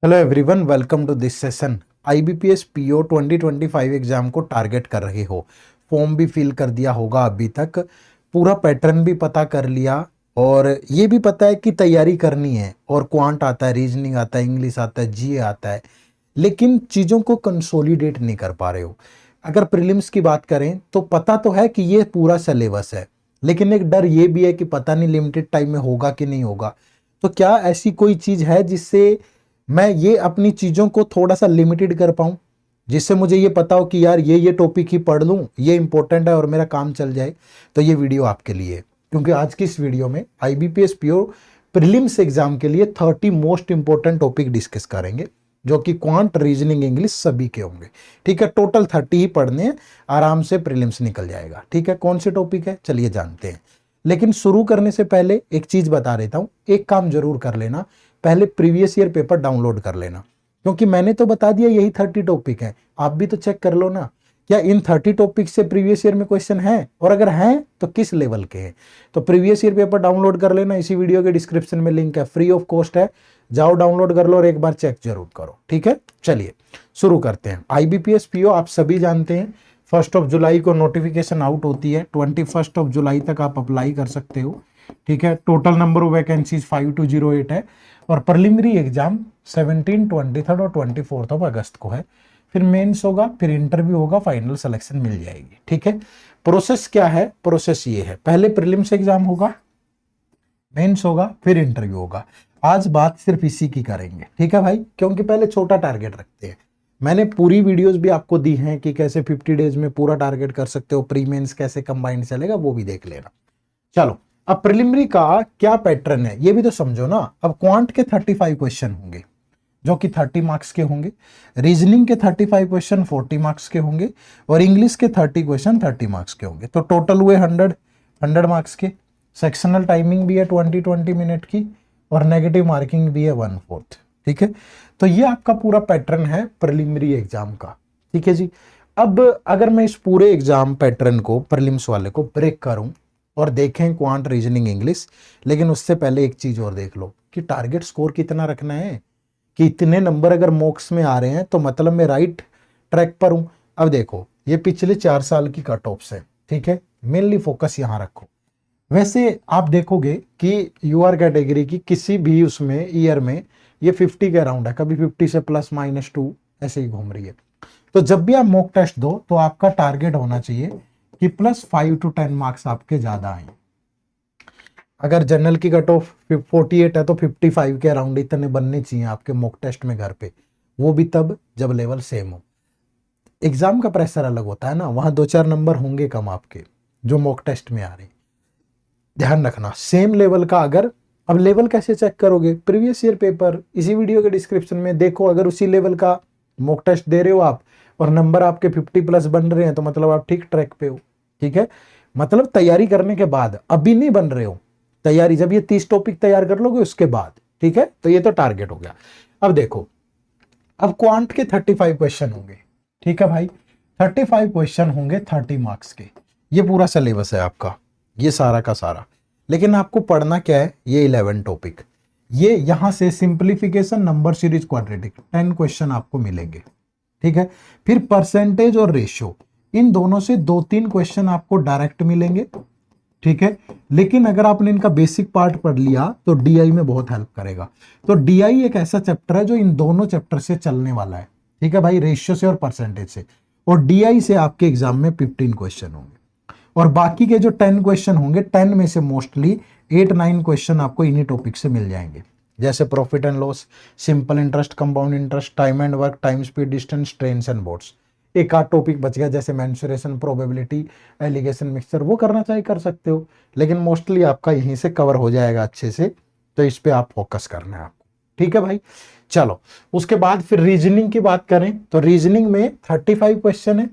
Hello everyone, welcome to this session. IBPS PO 2025 exam को target कर रहे हो। फॉर्म भी फिल कर दिया होगा, अभी तक पूरा पैटर्न भी पता कर लिया और ये भी पता है कि तैयारी करनी है। और क्वांट आता है, रीजनिंग आता है, इंग्लिश आता है, जीए आता है, लेकिन चीज़ों को कंसोलिडेट नहीं कर पा रहे हो। अगर प्रीलिम्स की बात करें तो पता तो है कि ये पूरा सिलेबस है, लेकिन एक डर ये भी है कि पता नहीं लिमिटेड टाइम में होगा कि नहीं होगा। तो क्या ऐसी कोई चीज़ है जिससे मैं ये अपनी चीज़ों को थोड़ा सा लिमिटेड कर पाऊँ, जिससे मुझे ये पता हो कि यार ये टॉपिक ही पढ़ लूँ, ये इंपॉर्टेंट है और मेरा काम चल जाए। तो ये वीडियो आपके लिए है, क्योंकि आज की इस वीडियो में आईबीपीएस पीओ प्रीलिम्स एग्जाम के लिए 30 मोस्ट इंपॉर्टेंट टॉपिक डिस्कस करेंगे, जो कि क्वांट, रीजनिंग, इंग्लिश सभी के होंगे। ठीक है, टोटल 30 ही पढ़ने हैं, आराम से प्रीलिम्स निकल जाएगा। ठीक है, कौन से टॉपिक है चलिए जानते हैं। लेकिन शुरू करने से पहले एक चीज बता देता हूं, एक काम जरूर कर लेना, पहले प्रीवियस ईयर पेपर डाउनलोड कर लेना। क्योंकि मैंने तो बता दिया यही 30 टॉपिक है, आप भी तो चेक कर लो ना, क्या इन 30 टॉपिक से प्रीवियस ईयर में क्वेश्चन है, और अगर हैं तो किस लेवल के हैं। तो प्रीवियस ईयर पेपर डाउनलोड कर लेना, इसी वीडियो के डिस्क्रिप्शन में लिंक है, फ्री ऑफ कॉस्ट है, जाओ डाउनलोड कर लो और एक बार चेक जरूर करो। ठीक है, चलिए शुरू करते हैं। आईबीपीएस पीओ आप सभी जानते हैं 1 जुलाई को नोटिफिकेशन आउट होती है, 21 जुलाई तक आप अप्लाई कर सकते हो। ठीक है, टोटल नंबर ऑफ वैकेंसीज 5208 है और प्रिलिमिनरी एग्जाम 17, 23 और 24 अगस्त को है। फिर मेंस होगा, फिर इंटरव्यू होगा, फाइनल सिलेक्शन मिल जाएगी। ठीक है, प्रोसेस क्या है? प्रोसेस ये है, पहले प्रीलिम्स एग्जाम होगा, मेंस होगा, फिर इंटरव्यू होगा। आज बात सिर्फ इसी की करेंगे। ठीक है भाई, क्योंकि पहले छोटा टारगेट रखते हैं। मैंने पूरी वीडियोस भी आपको दी हैं कि कैसे 50 डेज में पूरा टारगेट कर सकते हो, प्री मेंस कैसे कंबाइंड चलेगा वो भी देख लेना। चलो, अब प्रिलिमिनरी का क्या पैटर्न है ये भी तो समझो ना। अब क्वांट के 35 क्वेश्चन होंगे जो कि 30 मार्क्स के होंगे, रीजनिंग के 35 क्वेश्चन 40 मार्क्स के होंगे, और इंग्लिश के 30 क्वेश्चन 30 मार्क्स के होंगे। तो टोटल हुए 100 मार्क्स के। सेक्शनल टाइमिंग भी है 20-20 मिनट की, और नेगेटिव मार्किंग भी है 1/4। ठीक है, तो ये आपका पूरा पैटर्न है प्रिलिमिनरी एग्जाम का। ठीक है जी। अब अगर मैं इस पूरे एग्जाम पैटर्न को, प्रीलिम्स वाले को ब्रेक करूं और देखें क्वांट, रीजनिंग, इंग्लिश, लेकिन उससे पहले एक चीज और देख लो कि टारगेट स्कोर कितना रखना है, कि इतने नंबर अगर मॉक्स में आ रहे हैं तो मतलब मैं राइट ट्रैक पर हूं। अब देखो, ये पिछले 4 साल की कट ऑफ्स है। ठीक है, मेनली फोकस यहां रखो। वैसे आप देखोगे कि यूआर कैटेगरी की किसी भी उसमें ईयर में ये 50 के अराउंड है, कभी 50 से +-2 ऐसे ही घूम रही है। तो जब भी आप मॉक टेस्ट दो तो आपका टारगेट होना चाहिए कि +5 to 10 मार्क्स आपके ज्यादा आए। अगर जनरल की कट ऑफ 48 है तो 55 के अराउंड इतने बनने चाहिए आपके मॉक टेस्ट में घर पे, वो भी तब जब लेवल सेम हो। एग्जाम का प्रेशर अलग होता है ना, वहां 2-4 नंबर होंगे कम आपके जो मॉक टेस्ट में आ रहे हैं। ध्यान रखना सेम लेवल का। अगर अब लेवल कैसे चेक करोगे? प्रीवियस ईयर पेपर इसी वीडियो के डिस्क्रिप्शन में देखो, अगर उसी लेवल का मॉक टेस्ट दे रहे हो आप और नंबर आपके 50+ बन रहे हैं तो मतलब आप ठीक ट्रैक पे हो। ठीक है, मतलब तैयारी करने के बाद, अभी नहीं बन रहे हो, तैयारी जब ये 30 टॉपिक तैयार कर लोगे उसके बाद। ठीक है, तो ये तो टारगेट हो गया। अब देखो, अब क्वांट के 35 क्वेश्चन होंगे। ठीक है भाई, 35 क्वेश्चन होंगे 30 मार्क्स के। ये पूरा सिलेबस है आपका, ये सारा का सारा। लेकिन आपको पढ़ना क्या है? ये 11 टॉपिक। ये यहां से simplification, number series, quadratic 10 question आपको मिलेंगे। ठीक है, फिर परसेंटेज और रेशियो, इन दोनों से 2-3 क्वेश्चन आपको डायरेक्ट मिलेंगे। ठीक है, लेकिन अगर आपने इनका बेसिक पार्ट पढ़ लिया तो डीआई में बहुत हेल्प करेगा। तो डीआई एक ऐसा चैप्टर है जो इन दोनों चैप्टर से चलने वाला है। ठीक है भाई, रेशियो से और परसेंटेज से। और डीआई से आपके एग्जाम में 15 क्वेश्चन होंगे, और बाकी के जो 10 क्वेश्चन होंगे, 10 में से मोस्टली 8-9 क्वेश्चन आपको इन्हीं टॉपिक से मिल जाएंगे, जैसे profit and loss, simple interest, compound interest, time and work, time speed, distance, trains and boats. एक आध टॉपिक बच गया जैसे मेंसुरेशन, प्रोबेबिलिटी, एलिगेशन, मिक्सचर, वो करना चाहे कर सकते हो, लेकिन मोस्टली आपका यहीं से कवर हो जाएगा अच्छे से। तो इस पे आप फोकस करना है आपको। ठीक है भाई, चलो उसके बाद फिर रीजनिंग की बात करें तो रीजनिंग में 35 क्वेश्चन है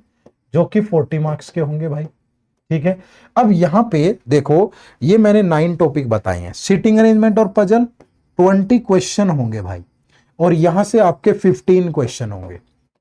जो कि 40 मार्क्स के होंगे भाई। ठीक है, अब यहां पे देखो, ये मैंने 9 टॉपिक बताए हैं। सीटिंग अरेंजमेंट और पजल 20 क्वेश्चन होंगे भाई, और यहां से आपके 15 क्वेश्चन होंगे।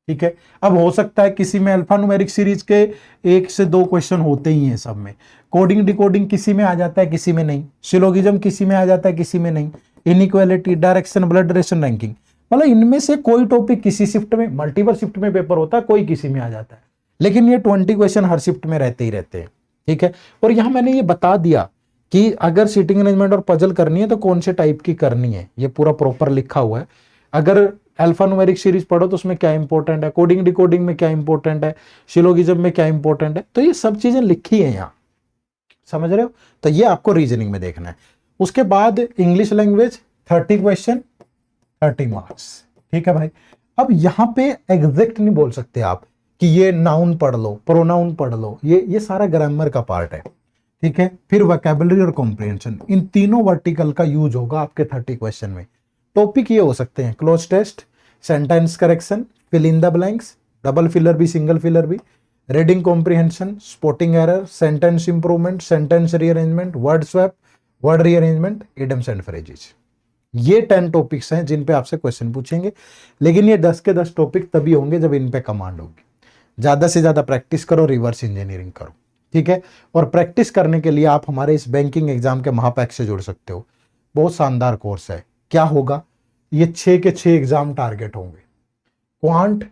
ठीक है, अब हो सकता है किसी में अल्फा न्यूमेरिक सीरीज के 1 से 2 क्वेश्चन होते ही हैं सब में। कोडिंग डिकोडिंग किसी में आ जाता है, किसी में नहीं। सिलोगिज्म किसी में आ जाता है, किसी में नहीं। Inequality, direction, blood ration, ranking, मतलब इनमें से कोई टॉपिक किसी शिफ्ट में, मल्टीपल शिफ्ट में पेपर होता है, कोई किसी में आ जाता है, लेकिन ये 20 क्वेश्चन हर शिफ्ट में रहते ही रहते हैं। ठीक है, और यहां मैंने ये बता दिया कि अगर सीटिंग अरेंजमेंट और पजल करनी है तो कौन से टाइप की करनी है, ये पूरा प्रॉपर लिखा हुआ है। अगर अल्फा न्यूमेरिक सीरीज पढ़ो तो उसमें क्या इंपॉर्टेंट है, कोडिंग डिकोडिंग में क्या इंपॉर्टेंट है, शिलोगिज्म में क्या इंपॉर्टेंट है, तो ये सब चीजें लिखी है यहाँ, समझ रहे हो। तो ये आपको रीजनिंग में देखना है। उसके बाद इंग्लिश लैंग्वेज 30 क्वेश्चन 30 मार्क्स। ठीक है भाई, अब यहां पे एग्जैक्ट नहीं बोल सकते आप कि ये नाउन पढ़ लो, प्रोनाउन पढ़ लो, ये सारा ग्रामर का पार्ट है। ठीक है, फिर वोकैबुलरी और कॉम्प्रिहेंशन, इन तीनों वर्टिकल का यूज होगा आपके 30 क्वेश्चन में। टॉपिक ये हो सकते हैं cloze test, sentence correction, fill in the blanks, double filler भी सिंगल फिलर भी, reading comprehension, spotting error, sentence improvement, sentence rearrangement, word swap, word rearrangement, idioms and phrases. ये 10 टॉपिक्स हैं जिन पे आपसे क्वेश्चन पूछेंगे, लेकिन ये 10 के 10 टॉपिक तभी होंगे जब इन पे कमांड होगी। ज्यादा से ज्यादा प्रैक्टिस करो, रिवर्स इंजीनियरिंग करो। ठीक है, और प्रैक्टिस करने के लिए आप हमारे इस बैंकिंग एग्जाम के महापैक से जुड़ सकते हो। बहुत शानदार कोर्स है। क्या होगा, ये 6 के 6 एग्जाम टारगेट होंगे। क्वांट,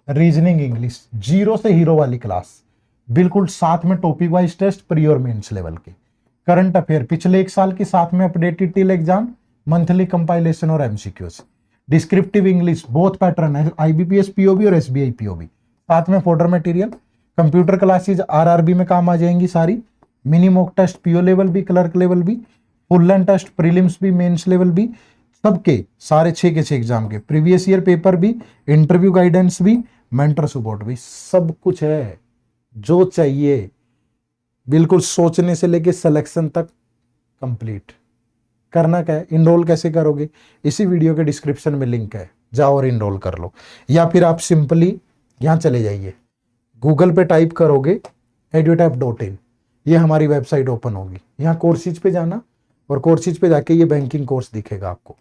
रीजनिंग, इंग्लिश, जीरो से हीरो वाली क्लास, बिल्कुल साथ में टॉपिक वाइज टेस्ट प्री और मेंस लेवल के, करंट अफेयर पिछले 1 साल की साथ में updated till exam, monthly compilation और MCQs, descriptive English both pattern है, आईबीपीएस पीओबी और एसबीआई पीओबी, साथ में folder material, computer classes RRB में काम आ जाएंगी सारी, mini mock test PO level भी, क्लर्क लेवल भी, फुल लेंथ टेस्ट प्रीलिम्स भी, मेंस लेवल भी, सबके सारे 6 के 6 एग्जाम के, प्रीवियस ईयर पेपर भी, इंटरव्यू गाइडेंस भी, मेंटर सपोर्ट भी, सब कुछ है जो चाहिए। बिल्कुल सोचने से लेके सिलेक्शन तक कंप्लीट। करना क्या है, इनरोल कैसे करोगे, इसी वीडियो के डिस्क्रिप्शन में लिंक है, जाओ और इनरोल कर लो। या फिर आप सिंपली यहां चले जाइए, गूगल पे टाइप करोगे edutap.in, ये हमारी वेबसाइट ओपन होगी। यहाँ कोर्सेज पे जाना और कोर्सेज पे जाके ये बैंकिंग कोर्स दिखेगा आपको,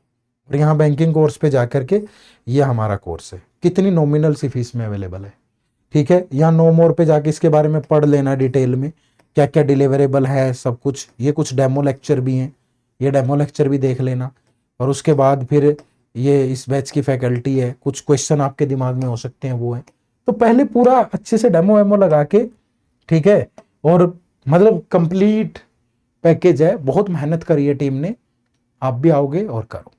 और यहाँ बैंकिंग कोर्स पे जाकर के ये हमारा कोर्स है, कितनी नॉमिनल सी फीस में अवेलेबल है। ठीक है, यहाँ नो मोर पे जाके इसके बारे में पढ़ लेना डिटेल में, क्या क्या डिलीवरेबल है सब कुछ। ये कुछ डेमो लेक्चर भी हैं, ये डेमो लेक्चर भी देख लेना। और उसके बाद फिर ये इस बैच की फैकल्टी है, कुछ क्वेश्चन आपके दिमाग में हो सकते हैं वो है। तो पहले पूरा अच्छे से डेमो वेमो लगा के, ठीक है, और मतलब कंप्लीट पैकेज है, बहुत मेहनत करी है टीम ने, आप भी आओगे और करो।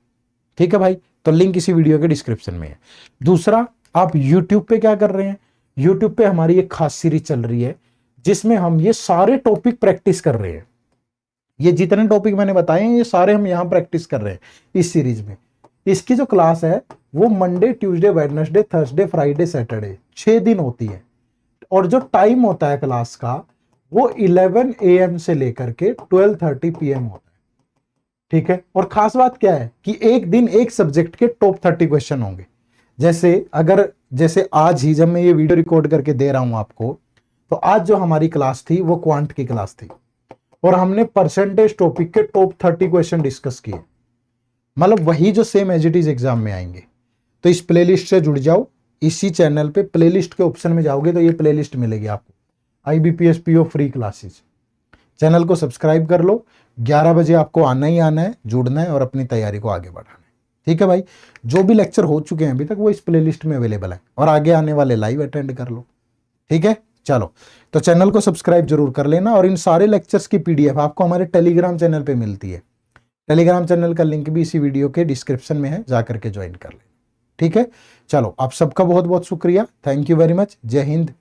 ठीक है भाई, तो लिंक इसी वीडियो के डिस्क्रिप्शन में है। दूसरा, आप यूट्यूब पे क्या कर रहे हैं, यूट्यूब पे हमारी एक खास सीरीज चल रही है जिसमें हम ये सारे टॉपिक प्रैक्टिस कर रहे हैं। ये जितने टॉपिक मैंने बताए हैं ये सारे हम यहाँ प्रैक्टिस कर रहे हैं इस सीरीज में। इसकी जो क्लास है वो Monday, Tuesday, Wednesday, Thursday, Friday, Saturday 6 दिन होती है, और जो टाइम होता है क्लास का वो 11 AM से लेकर के 12:30 PM होता है। ठीक है, और खास बात क्या है कि एक दिन एक सब्जेक्ट के टॉप 30 क्वेश्चन होंगे। जैसे आज ही जब मैं ये वीडियो रिकॉर्ड करके दे रहा हूं आपको, तो आज जो हमारी क्लास थी वो क्वांट की क्लास थी, और हमने परसेंटेज टॉपिक के टॉप 30 क्वेश्चन डिस्कस किए, मतलब वही जो same as it is exam में आएंगे। तो इस प्लेलिस्ट से जुड़ जाओ, इसी चैनल पे प्लेलिस्ट के ऑप्शन में जाओगे तो ये प्लेलिस्ट मिलेगी आपको, IBPS PO free classes. Channel को सब्सक्राइब कर लो, 11 बजे आपको आना ही आना है, जुड़ना है और अपनी तैयारी को आगे बढ़ाना है। ठीक है भाई, जो भी लेक्चर हो चुके हैं अभी तक वो इस प्लेलिस्ट में अवेलेबल है, और आगे आने वाले लाइव अटेंड कर लो। ठीक है, चलो, तो चैनल को सब्सक्राइब जरूर कर लेना, और इन सारे लेक्चर्स की PDF आपको हमारे टेलीग्राम चैनल पे मिलती है। टेलीग्राम चैनल का लिंक भी इसी वीडियो के डिस्क्रिप्शन में है, जाकर के ज्वाइन कर लेना। ठीक है, चलो, आप सबका बहुत बहुत शुक्रिया, थैंक यू वेरी मच। जय हिंद,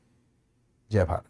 जय भारत।